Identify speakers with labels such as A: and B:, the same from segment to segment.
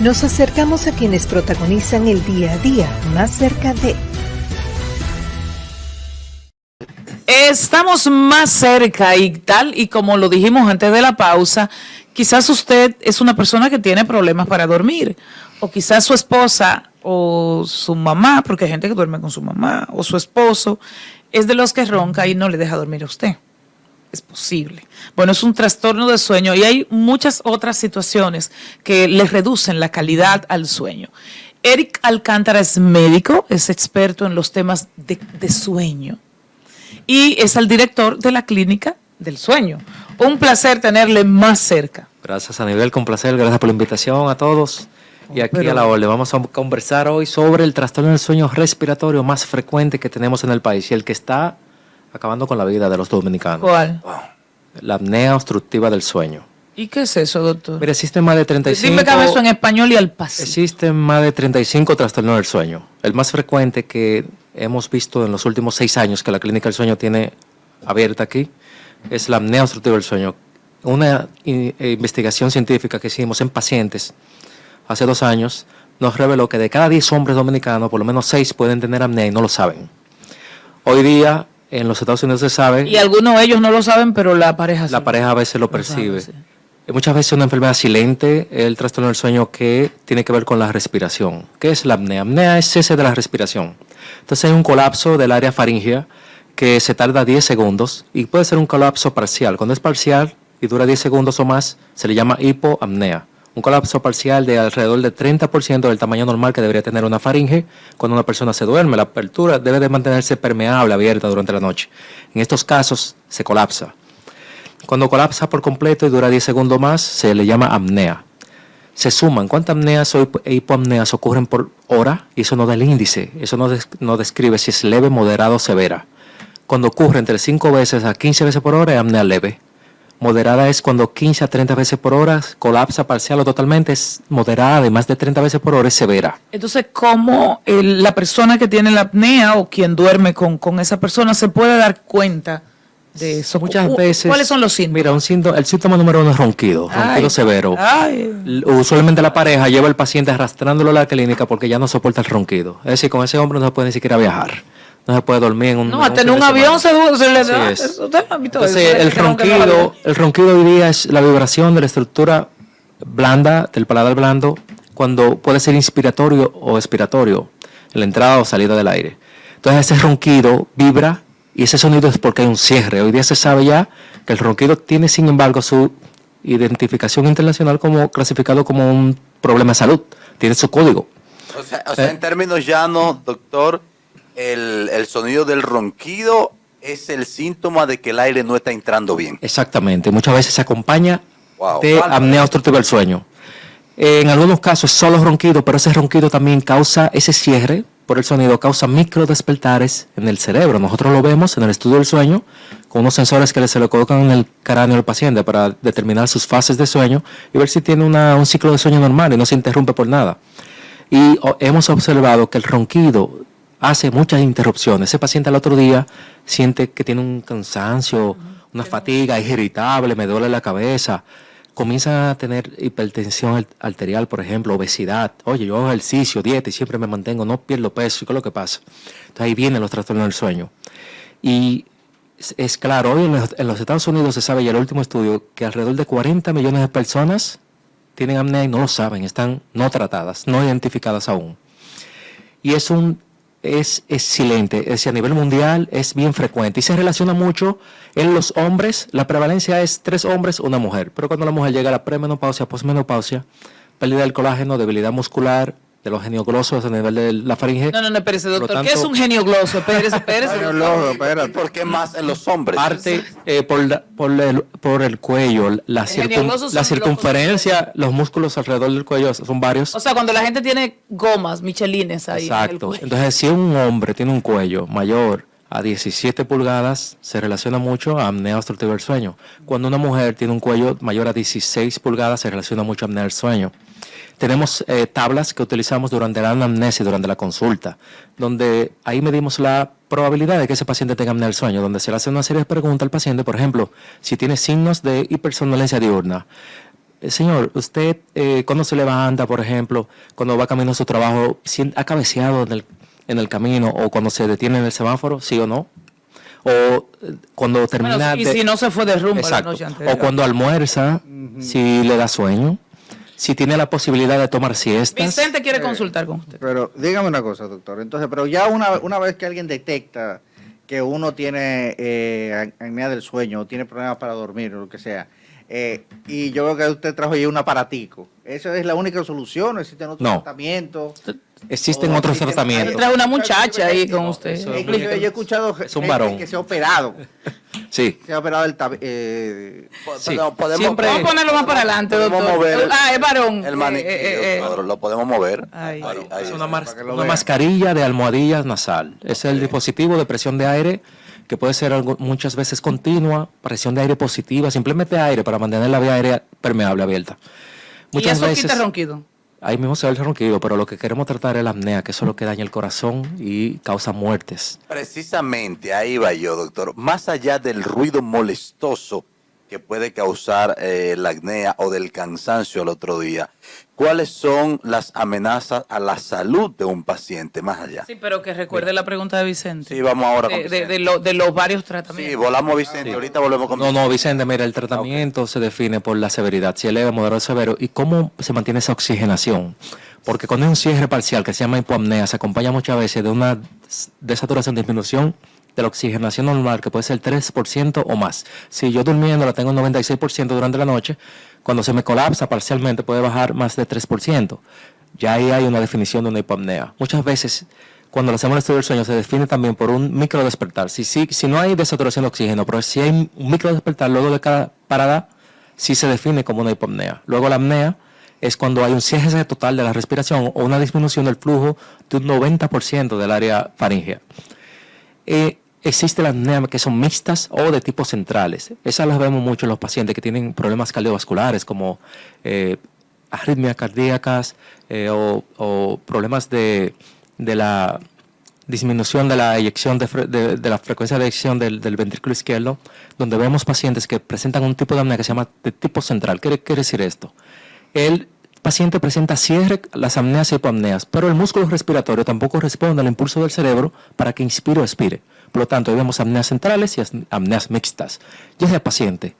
A: Nos acercamos a quienes protagonizan el día a día más cerca de...
B: Estamos más cerca y tal, y como lo dijimos antes de la pausa, quizás usted es una persona que tiene problemas para dormir, o quizás su esposa o su mamá, porque hay gente que duerme con su mamá, o su esposo, es de los que ronca y no le deja dormir a usted. Es posible. Bueno, es un trastorno de sueño y hay muchas otras situaciones que le reducen la calidad al sueño. Eric Alcántara es médico, es experto en los temas de sueño y es el director de la Clínica del Sueño. Un placer tenerle más cerca.
C: Gracias, Anibel, con placer. Gracias por la invitación a todos. Y aquí a la orden vamos a conversar hoy sobre el trastorno del sueño respiratorio más frecuente que tenemos en el país y el que está acabando con la vida de los dominicanos.
B: ¿Cuál?
C: La apnea obstructiva del sueño.
B: ¿Y qué es eso, doctor?
C: Mira, existen más de 35...
B: Dime que eso en español y al paso.
C: Existen más de 35 trastornos del sueño. El más frecuente que hemos visto en los últimos 6 años que la Clínica del Sueño tiene abierta aquí es la apnea obstructiva del sueño. Una investigación científica que hicimos en pacientes hace 2 años nos reveló que de cada 10 hombres dominicanos, por lo menos 6 pueden tener apnea y no lo saben. Hoy día, en los Estados Unidos se sabe...
B: Y algunos de ellos no lo saben, pero la pareja sí.
C: La pareja a veces lo percibe.
B: Sabe, sí.
C: Muchas veces una enfermedad silente, el trastorno del sueño que tiene que ver con la respiración. ¿Qué es la apnea? Apnea es cese de la respiración. Entonces hay un colapso del área faríngea que se tarda 10 segundos y puede ser un colapso parcial. Cuando es parcial y dura 10 segundos o más, se le llama hipoapnea. Un colapso parcial de alrededor del 30% del tamaño normal que debería tener una faringe cuando una persona se duerme. La apertura debe de mantenerse permeable, abierta durante la noche. En estos casos se colapsa. Cuando colapsa por completo y dura 10 segundos más, se le llama apnea. Se suman cuántas apneas o hipoapneas ocurren por hora y eso no da el índice. Eso no describe si es leve, moderada o severa. Cuando ocurre entre 5 veces a 15 veces por hora es apnea leve. Moderada es cuando 15 a 30 veces por hora colapsa parcial o totalmente. Es moderada de más de 30 veces por hora es severa.
B: Entonces, ¿cómo la persona que tiene la apnea o quien duerme con esa persona se puede dar cuenta de eso?
C: Muchas veces.
B: ¿Cuáles son los síntomas?
C: Mira, el síntoma número 1 es ronquido severo. Usualmente la pareja lleva al paciente arrastrándolo a la clínica porque ya no soporta el ronquido. Es decir, con ese hombre no se puede ni siquiera viajar. No se puede dormir en un...
B: No, hasta en un avión se le da.
C: Entonces, el ronquido hoy día es la vibración de la estructura blanda, del paladar blando, cuando puede ser inspiratorio o expiratorio, en la entrada o salida del aire. Entonces, ese ronquido vibra y ese sonido es porque hay un cierre. Hoy día se sabe ya que el ronquido tiene, sin embargo, su identificación internacional como clasificado como un problema de salud. Tiene su código.
D: O sea, en términos llanos, doctor, el sonido del ronquido es el síntoma de que el aire no está entrando bien.
C: Exactamente. Muchas veces se acompaña de apnea obstructiva del sueño. En algunos casos es solo ronquido, pero ese ronquido también causa ese cierre por el sonido, causa micro despertares en el cerebro. Nosotros lo vemos en el estudio del sueño con unos sensores que se le colocan en el cráneo del paciente para determinar sus fases de sueño y ver si tiene un ciclo de sueño normal y no se interrumpe por nada. Y hemos observado que el ronquido hace muchas interrupciones. Ese paciente al otro día siente que tiene un cansancio, una fatiga, es irritable, me duele la cabeza. Comienza a tener hipertensión arterial, por ejemplo, obesidad. Oye, yo hago ejercicio, dieta y siempre me mantengo, no pierdo peso. ¿Y qué es lo que pasa? Entonces ahí vienen los trastornos del sueño. Y es claro, hoy en los Estados Unidos se sabe ya el último estudio que alrededor de 40 millones de personas tienen apnea y no lo saben, están no tratadas, no identificadas aún. Y es silente, es decir, a nivel mundial es bien frecuente y se relaciona mucho en los hombres. La prevalencia es 3 hombres, 1 mujer, pero cuando la mujer llega a la premenopausia, posmenopausia, pérdida del colágeno, debilidad muscular, de los genioglossos a nivel de la faringe.
B: No, espérese, doctor. ¿Qué es un geniogloso? Espérese.
D: ¿Por qué más en los hombres?
C: Parte por el cuello, la circunferencia, los músculos alrededor del cuello son varios.
B: O sea, cuando la gente tiene gomas, michelines ahí.
C: Exacto. Entonces, si un hombre tiene un cuello mayor a 17 pulgadas, se relaciona mucho a apnea obstructiva del sueño. Cuando una mujer tiene un cuello mayor a 16 pulgadas, se relaciona mucho a apnea del sueño. Tenemos tablas que utilizamos durante la anamnesis, durante la consulta, donde ahí medimos la probabilidad de que ese paciente tenga apnea del sueño, donde se le hace una serie de preguntas al paciente, por ejemplo, si tiene signos de hipersomnolencia diurna, Señor, usted cuando se levanta, por ejemplo, cuando va camino a su trabajo, ¿ha cabeceado en el camino o cuando se detiene en el semáforo, sí o no? O cuando termina
B: Bueno, y si no se fue de rumbo la noche anterior.
C: O cuando almuerza, si le da sueño, si tiene la posibilidad de tomar siestas.
B: Vicente quiere consultar con usted.
E: Pero dígame una cosa, doctor. Entonces, pero ya una vez que alguien detecta que uno tiene apnea del sueño o tiene problemas para dormir o lo que sea, y yo veo que usted trajo ahí un aparatico, ¿eso es la única solución? ¿Existen otros tratamientos?
C: Existen otros tratamientos.
B: Trae una muchacha ahí con usted.
E: Yo he escuchado
C: es un varón
E: que se ha operado.
C: Sí.
E: Se ha operado el
C: Sí.
B: Siempre vamos a ponerlo más para adelante, doctor.
D: Mover
B: Es varón.
D: el maniquí, doctor, lo podemos mover.
B: Ahí.
D: Ahí
C: Es
D: está.
C: una mascarilla de almohadilla nasal. Es el dispositivo de presión de aire que puede ser muchas veces continua, presión de aire positiva, simplemente aire para mantener la vía aérea permeable abierta. Muchas
B: ¿Y eso
C: veces
B: quita ronquido?
C: ahí mismo se ve el ronquido, pero lo que queremos tratar es la apnea, que eso es lo que daña el corazón y causa muertes.
D: Precisamente ahí va yo, doctor. Más allá del ruido molestoso que puede causar la apnea o del cansancio al otro día, ¿cuáles son las amenazas a la salud de un paciente más allá?
B: Sí, pero que recuerde la pregunta de Vicente.
D: Sí, vamos ahora con Vicente.
B: de los varios tratamientos.
D: Sí, volamos Vicente, ahorita volvemos con
C: No, Vicente, mira, el tratamiento se define por la severidad, si es leve, moderado o severo, y cómo se mantiene esa oxigenación. Porque cuando hay un cierre parcial que se llama hipoapnea, se acompaña muchas veces de una desaturación, disminución de la oxigenación normal, que puede ser 3% o más. Si yo durmiendo la tengo en 96% durante la noche, cuando se me colapsa parcialmente puede bajar más de 3%. Ya ahí hay una definición de una hipoapnea. Muchas veces, cuando le hacemos el estudio del sueño, se define también por un micro despertar. Si no hay desaturación de oxígeno, pero si hay un micro despertar luego de cada parada, sí se define como una hipoapnea. Luego la apnea es cuando hay un cierre total de la respiración o una disminución del flujo de un 90% del área faríngea. Existe la apnea que son mixtas o de tipo centrales. Esas las vemos mucho en los pacientes que tienen problemas cardiovasculares como arritmias cardíacas o problemas de la disminución de la eyección de la frecuencia de eyección del ventrículo izquierdo, donde vemos pacientes que presentan un tipo de apnea que se llama de tipo central. ¿Qué quiere decir esto? El paciente presenta cierre, las apneas y hipoapneas, pero el músculo respiratorio tampoco responde al impulso del cerebro para que inspire o expire. Por lo tanto, ahí vemos apneas centrales y apneas mixtas. Y ese paciente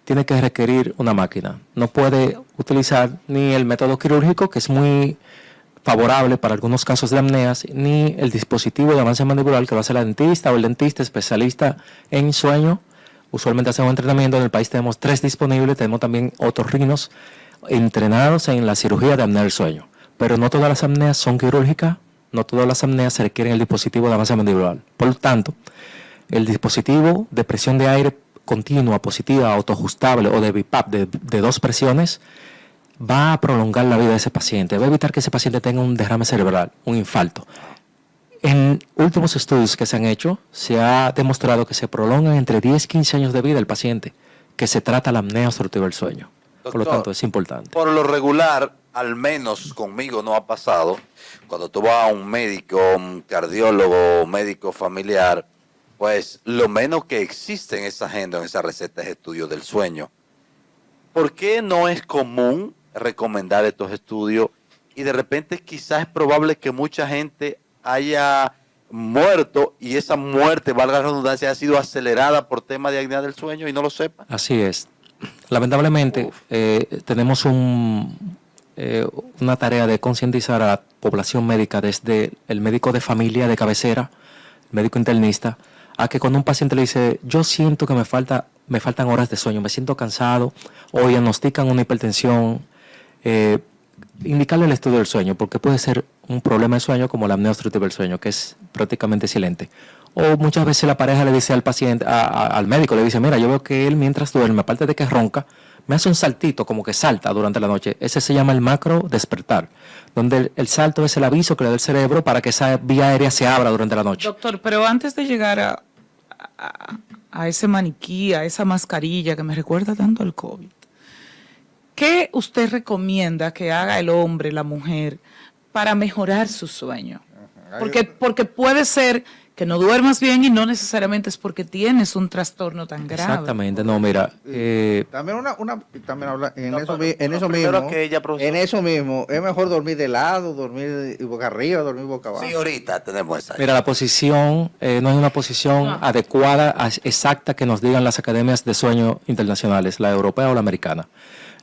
C: tiene que requerir una máquina. No puede utilizar ni el método quirúrgico, que es muy favorable para algunos casos de apneas, ni el dispositivo de avance mandibular que lo hace la dentista o el dentista especialista en sueño. Usualmente hacemos entrenamiento. En el país tenemos 3 disponibles. Tenemos también otorrinos entrenados en la cirugía de apnea del sueño. Pero no todas las apneas son quirúrgicas. No todas las apneas se requieren el dispositivo de avance mandibular. Por lo tanto, el dispositivo de presión de aire continua, positiva, autoajustable o de BiPAP de 2 presiones va a prolongar la vida de ese paciente. Va a evitar que ese paciente tenga un derrame cerebral, un infarto. En últimos estudios que se han hecho, se ha demostrado que se prolongan entre 10 y 15 años de vida el paciente que se trata la apnea obstructiva del sueño.
D: Doctor,
C: por lo tanto, es importante.
D: Por lo regular, al menos conmigo no ha pasado, cuando tú vas a un médico, un cardiólogo, médico familiar, pues lo menos que existe en esa agenda, en esa receta, es estudio del sueño. ¿Por qué no es común recomendar estos estudios? Y de repente quizás es probable que mucha gente haya muerto y esa muerte, valga la redundancia, ha sido acelerada por tema de apnea del sueño y no lo sepa.
C: Así es. Lamentablemente, tenemos una tarea de concientizar a la población médica, desde el médico de familia de cabecera, médico internista, a que cuando un paciente le dice, yo siento que me faltan horas de sueño, me siento cansado, o diagnostican una hipertensión, indicarle el estudio del sueño, porque puede ser un problema de sueño como la apnea obstructiva del sueño, que es prácticamente silente. O muchas veces la pareja le dice al paciente, al médico, le dice, mira, yo veo que él mientras duerme, aparte de que ronca, me hace un saltito, como que salta durante la noche. Ese se llama el macro despertar, donde el salto es el aviso que le da el cerebro para que esa vía aérea se abra durante la noche.
B: Doctor, pero antes de llegar a ese maniquí, a esa mascarilla que me recuerda tanto al COVID, ¿qué usted recomienda que haga el hombre, la mujer, para mejorar su sueño? Porque puede ser que no duermas bien y no necesariamente es porque tienes un trastorno tan grave.
C: Exactamente, no, mira.
E: También también habla en
F: No,
E: eso,
F: pero
E: en eso
F: primero
E: mismo.
F: que ella, profesor.
E: En eso mismo, es mejor dormir de lado, dormir boca arriba, dormir boca abajo.
D: Sí, ahorita tenemos esa.
C: Mira, la posición no es una posición adecuada, exacta que nos digan las academias de sueño internacionales, la europea o la americana.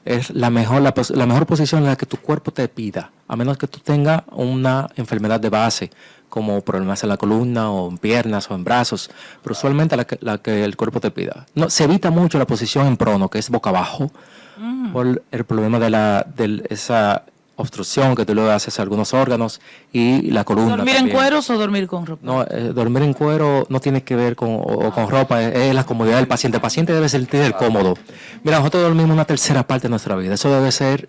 C: Es la mejor posición en la que tu cuerpo te pida, a menos que tú tengas una enfermedad de base, como problemas en la columna o en piernas o en brazos, pero usualmente la que el cuerpo te pida. No, se evita mucho la posición en prono, que es boca abajo, por el problema de esa obstrucción que tú le haces a algunos órganos y la columna.
B: ¿Dormir
C: también.
B: en cueros o dormir con ropa?
C: No, dormir en cuero no tiene que ver con ropa, es la comodidad del paciente. El paciente debe sentir cómodo. Mira, nosotros dormimos una tercera parte de nuestra vida. Eso debe ser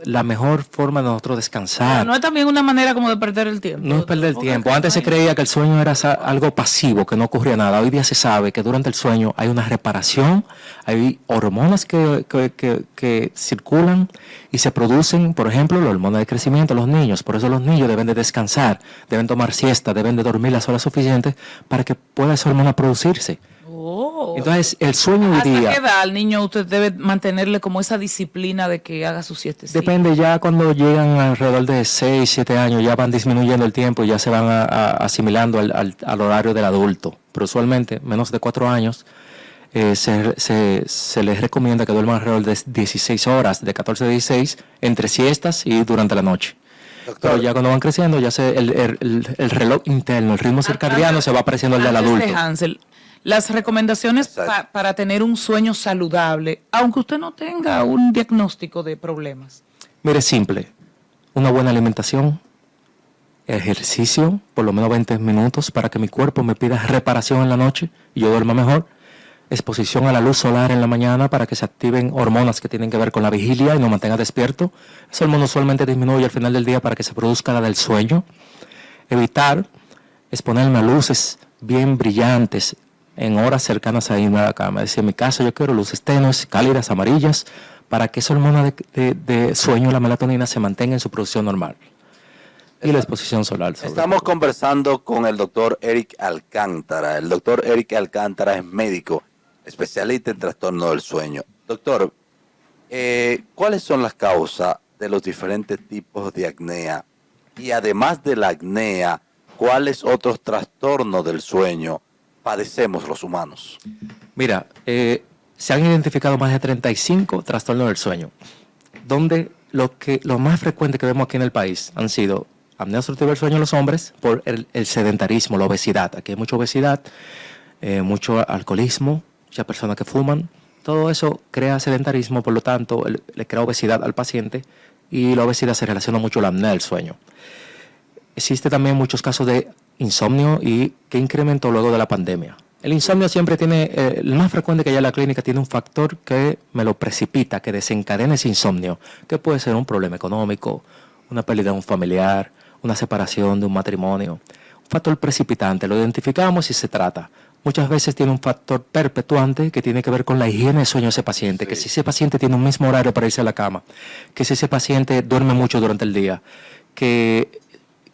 C: la mejor forma de nosotros descansar.
B: No es también una manera como de perder el tiempo.
C: No es perder el tiempo. Antes se creía que el sueño era algo pasivo, que no ocurría nada. Hoy día se sabe que durante el sueño hay una reparación, hay hormonas que circulan y se producen, por ejemplo, la hormona de crecimiento en los niños. Por eso los niños deben de descansar, deben tomar siesta, deben de dormir las horas suficientes para que pueda esa hormona producirse.
B: Oh.
C: Entonces, el sueño hoy
B: ¿Hasta
C: día...
B: qué edad al niño usted debe mantenerle como esa disciplina de que haga su siestecita?
C: Depende, ya cuando llegan alrededor de 6, 7 años, ya van disminuyendo el tiempo y ya se van asimilando al horario del adulto. Pero usualmente, menos de 4 años, se les recomienda que duerman alrededor de 16 horas, de 14 a 16, entre siestas y durante la noche.
D: Doctor,
C: Pero ya cuando van creciendo, ya el reloj interno, el ritmo circadiano se va pareciendo el del
B: Antes de
C: adulto.
B: Hansel, las recomendaciones
D: Exacto.
B: para tener un sueño saludable, aunque usted no tenga un diagnóstico de problemas.
C: Mire, simple, una buena alimentación, ejercicio, por lo menos 20 minutos para que mi cuerpo me pida reparación en la noche y yo duerma mejor, exposición a la luz solar en la mañana para que se activen hormonas que tienen que ver con la vigilia y nos mantenga despierto. Esa hormona usualmente disminuye al final del día para que se produzca la del sueño. Evitar exponerme a luces bien brillantes en horas cercanas a irme a la cama. Es decir, en mi caso yo quiero luces tenues, cálidas, amarillas, para que esa hormona de sueño, la melatonina, se mantenga en su producción normal. Y la exposición solar.
D: estamos conversando con el doctor Eric Alcántara. El doctor Eric Alcántara es médico, especialista en trastorno del sueño. Doctor, ¿cuáles son las causas de los diferentes tipos de apnea? Y además de la apnea, ¿cuáles otros trastornos del sueño padecemos los humanos?
C: Mira, se han identificado más de 35 trastornos del sueño, donde lo más frecuente que vemos aquí en el país han sido apnea obstructiva del sueño en los hombres por el sedentarismo, la obesidad. Aquí hay mucha obesidad, mucho alcoholismo, muchas personas que fuman. Todo eso crea sedentarismo, por lo tanto, le crea obesidad al paciente y la obesidad se relaciona mucho a la apnea del sueño. Existe también muchos casos de insomnio y que incrementó luego de la pandemia. El insomnio siempre tiene, el más frecuente que hay en la clínica tiene un factor que me lo precipita, que desencadena ese insomnio, que puede ser un problema económico, una pérdida de un familiar, una separación de un matrimonio. Un factor precipitante, lo identificamos y se trata. Muchas veces tiene un factor perpetuante que tiene que ver con la higiene de sueño de ese paciente, que si ese paciente tiene un mismo horario para irse a la cama, que si ese paciente duerme mucho durante el día, que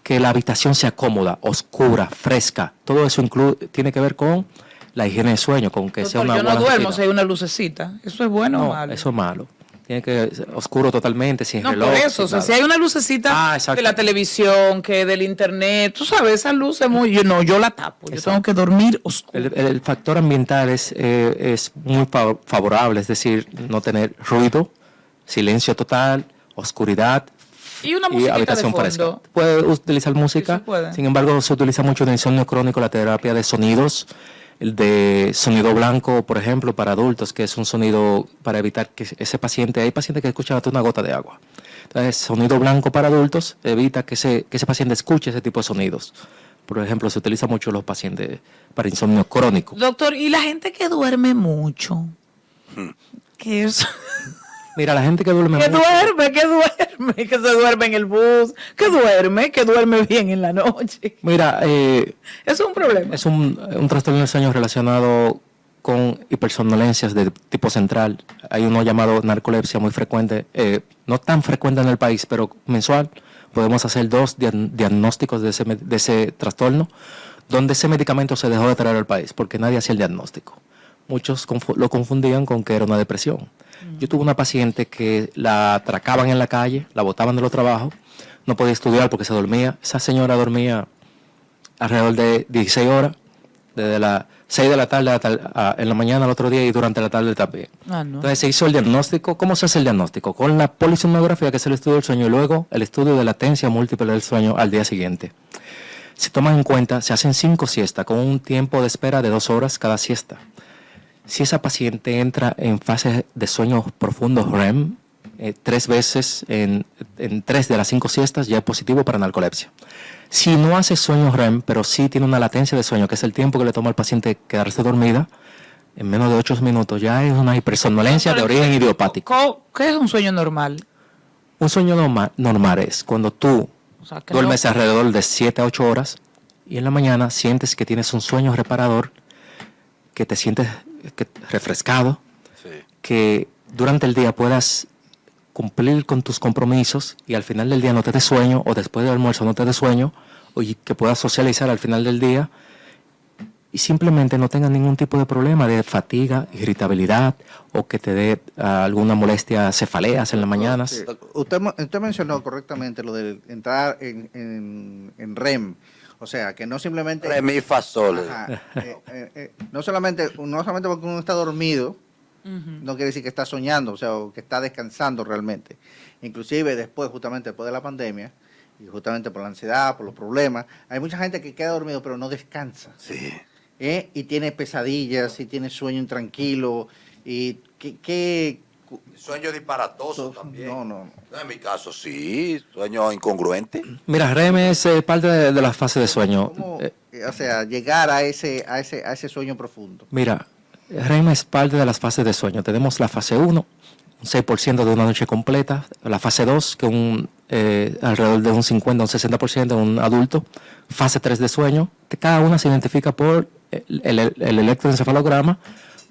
C: la habitación sea cómoda, oscura, fresca. Todo eso tiene que ver con la higiene de sueño, con que sea
B: Doctor,
C: una
B: yo no
C: buena
B: duermo
C: rutina.
B: si hay una lucecita. ¿Eso es bueno o
C: No,
B: malo?
C: eso es malo. Tiene que ser oscuro totalmente, sin
B: No,
C: reloj.
B: por eso, o sea, si hay una lucecita
C: exacto.
B: de la televisión, que del internet, tú sabes, esa luz es muy... Yo la tapo, yo
C: Exacto.
B: tengo que dormir oscuro.
C: El factor ambiental es muy favorable, es decir, no tener ruido, silencio total, oscuridad
B: Y una
C: y
B: musiquita
C: habitación
B: de fondo.
C: fresca. Puede utilizar música,
B: Sí, se puede.
C: sin embargo se utiliza mucho en el insomnio crónico la terapia de sonidos, el de sonido blanco, por ejemplo, para adultos, que es un sonido para evitar que ese paciente, hay pacientes que escuchan hasta una gota de agua. Entonces, sonido blanco para adultos evita que ese paciente escuche ese tipo de sonidos. Por ejemplo, se utiliza mucho en los pacientes para insomnio crónico.
B: Doctor, ¿y la gente que duerme mucho? ¿Qué es?
C: Mira, la gente que duerme
B: Que
C: mucho,
B: que se duerme en el bus, que duerme bien en la noche.
C: mira,
B: Eso es un problema.
C: es un trastorno del sueño relacionado con hipersomnolencias de tipo central. Hay uno llamado narcolepsia muy frecuente, no tan frecuente en el país, pero mensual. Podemos hacer 2 diagnósticos de ese trastorno, donde ese medicamento se dejó de traer al país porque nadie hacía el diagnóstico. Muchos lo confundían con que era una depresión. Yo tuve una paciente que la atracaban en la calle, la botaban de los trabajos, no podía estudiar porque se dormía. Esa señora dormía alrededor de 16 horas, desde las 6 de la tarde en la mañana al otro día y durante la tarde también.
B: No.
C: Entonces se hizo el diagnóstico. ¿Cómo se hace el diagnóstico? Con la polisomnografía, que es el estudio del sueño, y luego el estudio de latencia múltiple del sueño al día siguiente. Se toman en cuenta, se hacen 5 siestas con un tiempo de espera de 2 horas cada siesta. Si esa paciente entra en fase de sueño profundo REM, 3 veces en 3 de las 5 siestas ya es positivo para narcolepsia. Si no hace sueño REM, pero sí tiene una latencia de sueño, que es el tiempo que le toma al paciente quedarse dormida, en menos de 8 minutos ya es una hipersomnolencia de origen idiopático.
B: ¿Qué es un sueño normal?
C: Un sueño normal es cuando tú duermes alrededor de 7 a 8 horas y en la mañana sientes que tienes un sueño reparador, que te sientes refrescado, que durante el día puedas cumplir con tus compromisos y al final del día no te dé sueño, o después del almuerzo no te dé sueño, o que puedas socializar al final del día y simplemente no tengas ningún tipo de problema de fatiga, irritabilidad o que te dé alguna molestia, cefaleas en las mañanas.
E: Sí. Usted mencionó correctamente lo de entrar en REM. O sea, que no simplemente...
D: Re, mi, fa, sol.
E: No solamente porque uno está dormido, no quiere decir que está soñando, o sea, o que está descansando realmente. Inclusive justamente después de la pandemia, y justamente por la ansiedad, por los problemas, hay mucha gente que queda dormido pero no descansa.
D: Sí.
E: Y tiene pesadillas, y tiene sueño intranquilo, y
D: Sueño disparatoso también.
E: No.
D: En mi caso, sí. Sueño incongruente.
C: Mira, REM es parte de la fase de sueño.
E: ¿Cómo, o sea, llegar a ese sueño profundo?
C: Mira, REM es parte de las fases de sueño. Tenemos la fase 1, un 6% de una noche completa. La fase 2, que alrededor de un 50 o un 60% de un adulto. Fase 3 de sueño, que cada una se identifica por el electroencefalograma,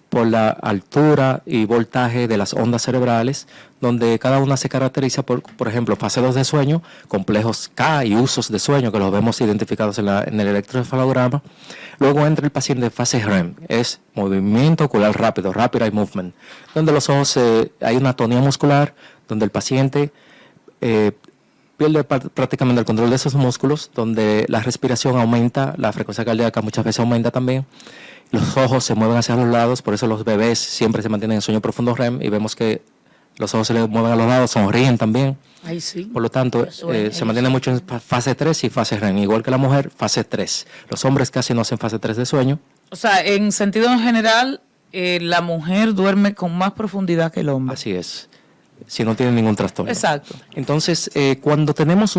C: por la altura y voltaje de las ondas cerebrales, donde cada una se caracteriza por ejemplo, fase 2 de sueño, complejos K y usos de sueño, que los vemos identificados en el electroencefalograma. Luego entra el paciente en fase REM, es movimiento ocular rápido, rapid eye movement, donde los ojos, hay una atonía muscular, donde el paciente pierde prácticamente el control de esos músculos, donde la respiración aumenta, la frecuencia cardíaca muchas veces aumenta también. Los ojos se mueven hacia los lados, por eso los bebés siempre se mantienen en sueño profundo REM y vemos que los ojos se les mueven a los lados, sonríen también.
B: Ay, sí.
C: Por lo tanto, se mantiene mucho en fase 3 y fase REM, igual que la mujer, fase 3. Los hombres casi no hacen fase 3 de sueño.
B: O sea, en sentido en general, la mujer duerme con más profundidad que el hombre.
C: Así es, si no tiene ningún trastorno.
B: Exacto.
C: Entonces, cuando tenemos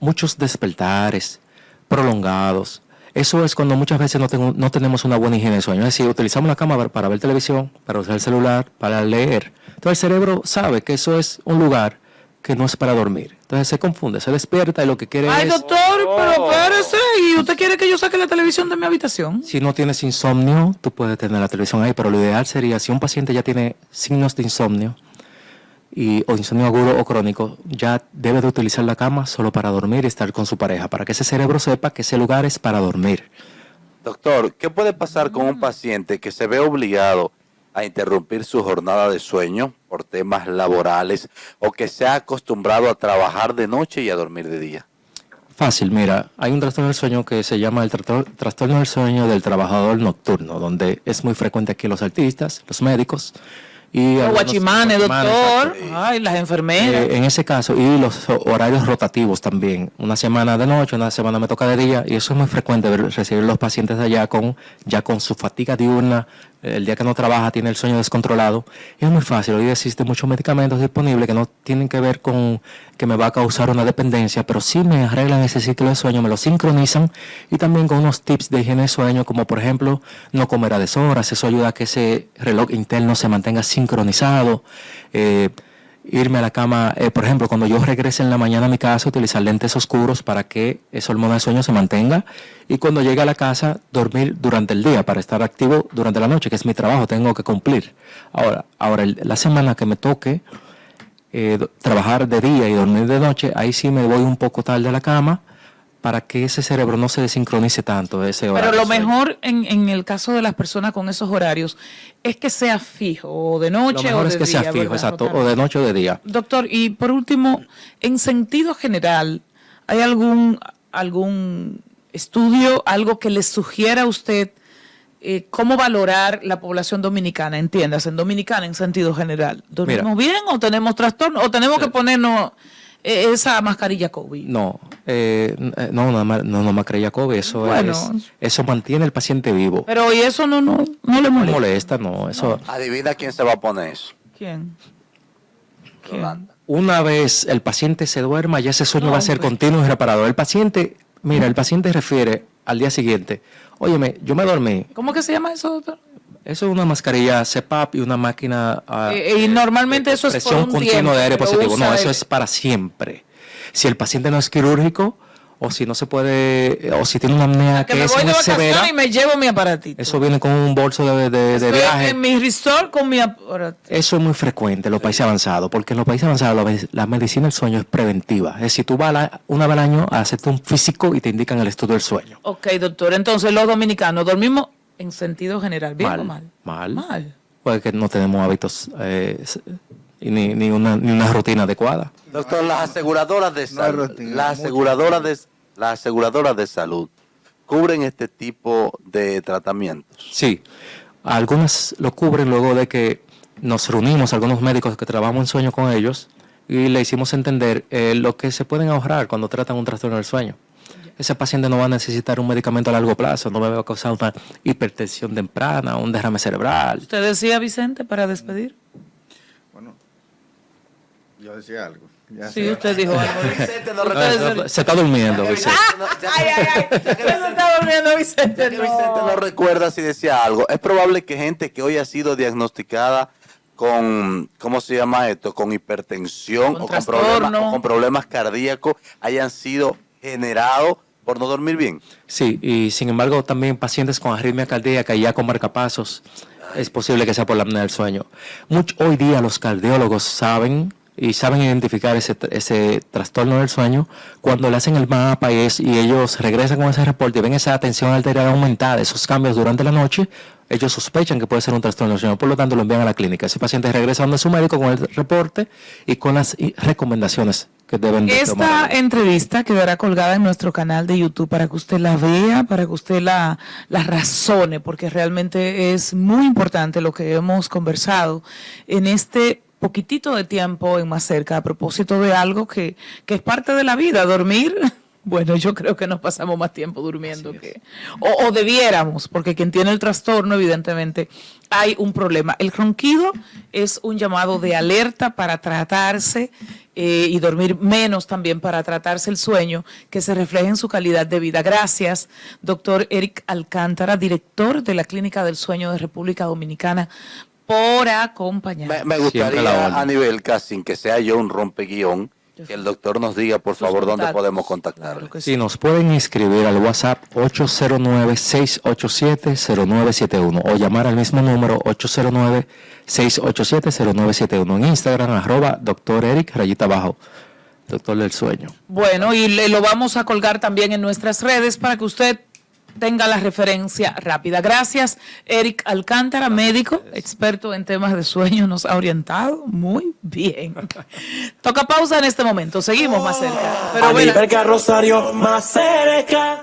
C: muchos despertares prolongados, eso es cuando muchas veces no tenemos una buena higiene de sueño. Es decir, utilizamos la cama para ver televisión, para usar el celular, para leer. Entonces el cerebro sabe que eso es un lugar que no es para dormir. Entonces se confunde, se despierta y lo que quiere es...
B: Ay, doctor, pero espérese. ¿Y usted quiere que yo saque la televisión de mi habitación?
C: Si no tienes insomnio, tú puedes tener la televisión ahí, pero lo ideal sería, si un paciente ya tiene signos de insomnio, o insomnio agudo o crónico, ya debe de utilizar la cama solo para dormir y estar con su pareja, para que ese cerebro sepa que ese lugar es para dormir.
D: Doctor, ¿qué puede pasar con un paciente que se ve obligado a interrumpir su jornada de sueño por temas laborales o que se ha acostumbrado a trabajar de noche y a dormir de día?
C: Fácil, mira, hay un trastorno del sueño que se llama el trastorno del sueño del trabajador nocturno, donde es muy frecuente aquí los artistas, los médicos, y
B: los guachimanes, doctor.
C: exacto.
B: Ay, las enfermeras.
C: En ese caso, y los horarios rotativos también. Una semana de noche, una semana me toca de día, y eso es muy frecuente recibir los pacientes allá ya con su fatiga diurna. El día que no trabaja tiene el sueño descontrolado. Y es muy fácil, hoy existen muchos medicamentos disponibles que no tienen que ver con que me va a causar una dependencia, pero sí me arreglan ese ciclo de sueño, me lo sincronizan, y también con unos tips de higiene de sueño, como por ejemplo, no comer a deshoras. Eso ayuda a que ese reloj interno se mantenga sincronizado. Irme a la cama, por ejemplo, cuando yo regrese en la mañana a mi casa, utilizar lentes oscuros para que esa hormona de sueño se mantenga, y cuando llegue a la casa, dormir durante el día para estar activo durante la noche, que es mi trabajo, tengo que cumplir. Ahora la semana que me toque trabajar de día y dormir de noche, ahí sí me voy un poco tarde a la cama, para que ese cerebro no se desincronice tanto ese horario.
B: Pero lo mejor en el caso de las personas con esos horarios es que sea fijo, o de noche o de día.
C: Lo mejor es que sea fijo,
B: ¿verdad?
C: exacto, o de noche o de día.
B: Doctor, y por último, en sentido general, ¿hay algún estudio, algo que le sugiera a usted cómo valorar la población dominicana? Entiéndase, en dominicana en sentido general. ¿Dormimos bien o tenemos trastorno o tenemos que ponernos esa mascarilla COVID?
C: No, no mascarilla COVID, eso
B: Bueno.
C: eso mantiene al paciente vivo.
B: Pero ¿y eso no le
C: No
B: molesta?
C: molesta, no, eso.
D: Adivina quién se va a poner eso.
B: ¿Quién? ¿Quién?
D: Yolanda.
C: Una vez el paciente se duerma, ya ese sueño va a ser continuo y reparador. El paciente refiere al día siguiente, óyeme, yo me dormí.
B: ¿Cómo que se llama eso, doctor?
C: Eso es una mascarilla CPAP y una máquina
B: Y normalmente eso es por
C: presión
B: un
C: continua
B: tiempo,
C: de aire
B: pero
C: positivo. No,
B: usa
C: eso
B: el-
C: es para siempre. Si el paciente no es quirúrgico o si no se puede, o si tiene una apnea
B: Que
C: que
B: me
C: es
B: voy de
C: muy
B: vacaciones
C: severa,
B: y me llevo mi aparatito.
C: eso viene con un bolso de
B: Estoy
C: viaje.
B: en mi resort con mi aparatito.
C: Eso es muy frecuente en los países avanzados, porque en los países avanzados la medicina del sueño es preventiva. Es decir, tú vas una vez al año a hacerte un físico y te indican el estudio del sueño.
B: Ok, doctor. Entonces, los dominicanos dormimos en sentido general, ¿bien o mal?
C: Mal. Porque no tenemos hábitos ni una rutina adecuada.
D: Doctor, las aseguradoras de
E: No hay
D: salud,
E: rutina,
D: las aseguradoras de salud cubren este tipo de tratamientos.
C: Sí, algunas lo cubren luego de que nos reunimos, algunos médicos que trabajamos en sueño con ellos, y le hicimos entender lo que se pueden ahorrar cuando tratan un trastorno del sueño. Ese paciente no va a necesitar un medicamento a largo plazo, no me va a causar una hipertensión temprana, un derrame cerebral.
B: ¿Usted decía, Vicente, para despedir?
E: Bueno, yo decía algo. Ya
B: Sí,
E: sé.
B: usted dijo algo.
D: Vicente no
C: Se está durmiendo, Vicente.
B: Usted se está volviendo, Vicente.
D: Ya que Vicente no recuerda si decía algo, es probable que gente que hoy ha sido diagnosticada con, ¿cómo se llama esto? Con hipertensión
B: Con
D: o
B: trastorno.
D: con problemas cardíacos hayan sido generados por no dormir bien.
C: Sí, y sin embargo también pacientes con arritmia cardíaca y ya con marcapasos, es posible que sea por la apnea del sueño. Hoy día los cardiólogos saben identificar ese trastorno del sueño cuando le hacen el mapa y ellos regresan con ese reporte y ven esa tensión arterial aumentada, esos cambios durante la noche, ellos sospechan que puede ser un trastorno del sueño, por lo tanto lo envían a la clínica. Ese paciente regresa donde su médico con el reporte y con las recomendaciones que deben de
B: Esta
C: tomar.
B: entrevista quedará colgada en nuestro canal de YouTube para que usted la vea, para que usted la razone, porque realmente es muy importante lo que hemos conversado en este poquitito de tiempo en Más Cerca, a propósito de algo que es parte de la vida, dormir. Bueno, yo creo que nos pasamos más tiempo durmiendo o debiéramos, porque quien tiene el trastorno, evidentemente, hay un problema. El ronquido es un llamado de alerta para tratarse y dormir menos también para tratarse el sueño, que se refleja en su calidad de vida. Gracias, doctor Eric Alcántara, director de la Clínica del Sueño de República Dominicana, por acompañarnos.
D: Me
C: Siempre la
D: gustaría
C: orden.
D: a nivel casi que sea yo un rompeguión, que el doctor nos diga por
B: Sus
D: favor dónde
B: contactos.
D: podemos contactarle.
B: Claro que
C: Sí, nos pueden inscribir al WhatsApp 809-687-0971 o llamar al mismo número 809-687-0971 en Instagram, @Dr. Eric, _, doctor del sueño.
B: Bueno, y lo vamos a colgar también en nuestras redes para que usted tenga la referencia rápida. Gracias, Eric Alcántara, médico, experto en temas de sueño, nos ha orientado muy bien. Toca pausa en este momento, seguimos más cerca. Pero bueno,
F: Rosario más cerca.